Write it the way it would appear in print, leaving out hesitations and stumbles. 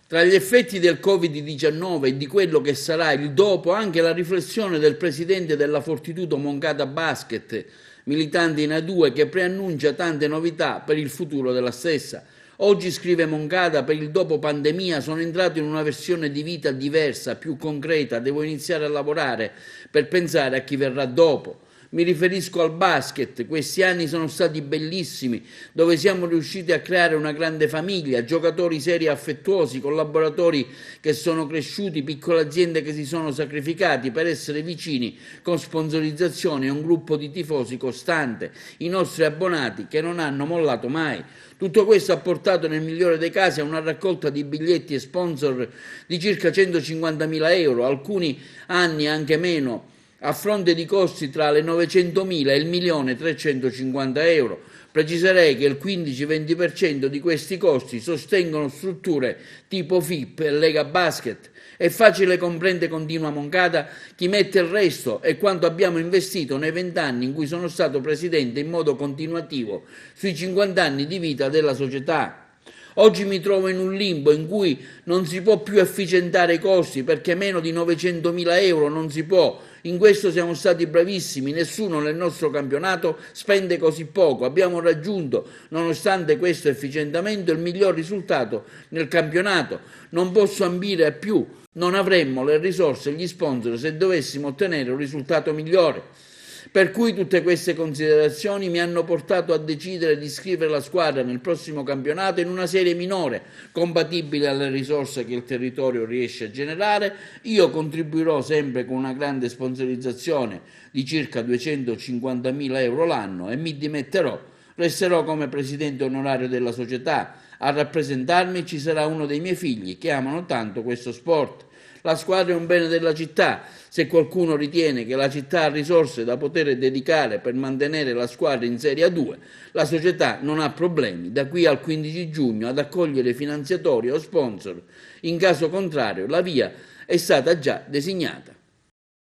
Tra gli effetti del Covid-19 e di quello che sarà il dopo, anche la riflessione del presidente della Fortitudo Moncada Basket, militante in A2, che preannuncia tante novità per il futuro della stessa. Oggi, scrive Moncada, per il dopo pandemia sono entrato in una versione di vita diversa, più concreta, devo iniziare a lavorare per pensare a chi verrà dopo. Mi riferisco al basket, questi anni sono stati bellissimi, dove siamo riusciti a creare una grande famiglia, giocatori seri e affettuosi, collaboratori che sono cresciuti, piccole aziende che si sono sacrificati per essere vicini, con sponsorizzazioni e un gruppo di tifosi costante, i nostri abbonati che non hanno mollato mai. Tutto questo ha portato nel migliore dei casi a una raccolta di biglietti e sponsor di circa 150.000 euro, alcuni anni anche meno, a fronte di costi tra le 900.000 e il 1.350.000 euro. Preciserei che il 15-20% di questi costi sostengono strutture tipo FIP e Lega Basket. È facile comprendere, continua Moncada, chi mette il resto e quanto abbiamo investito nei 20 anni in cui sono stato presidente in modo continuativo sui 50 anni di vita della società. Oggi mi trovo in un limbo in cui non si può più efficientare i costi perché meno di 900.000 euro non si può. In questo siamo stati bravissimi, nessuno nel nostro campionato spende così poco. Abbiamo raggiunto, nonostante questo efficientamento, il miglior risultato nel campionato. Non posso ambire a più, non avremmo le risorse e gli sponsor se dovessimo ottenere un risultato migliore. Per cui tutte queste considerazioni mi hanno portato a decidere di iscrivere la squadra nel prossimo campionato in una serie minore, compatibile alle risorse che il territorio riesce a generare. Io contribuirò sempre con una grande sponsorizzazione di circa 250.000 euro l'anno e mi dimetterò. Resterò come presidente onorario della società. A rappresentarmi ci sarà uno dei miei figli che amano tanto questo sport. La squadra è un bene della città. Se qualcuno ritiene che la città ha risorse da poter dedicare per mantenere la squadra in Serie A2, la società non ha problemi da qui al 15 giugno ad accogliere finanziatori o sponsor. In caso contrario, la via è stata già designata.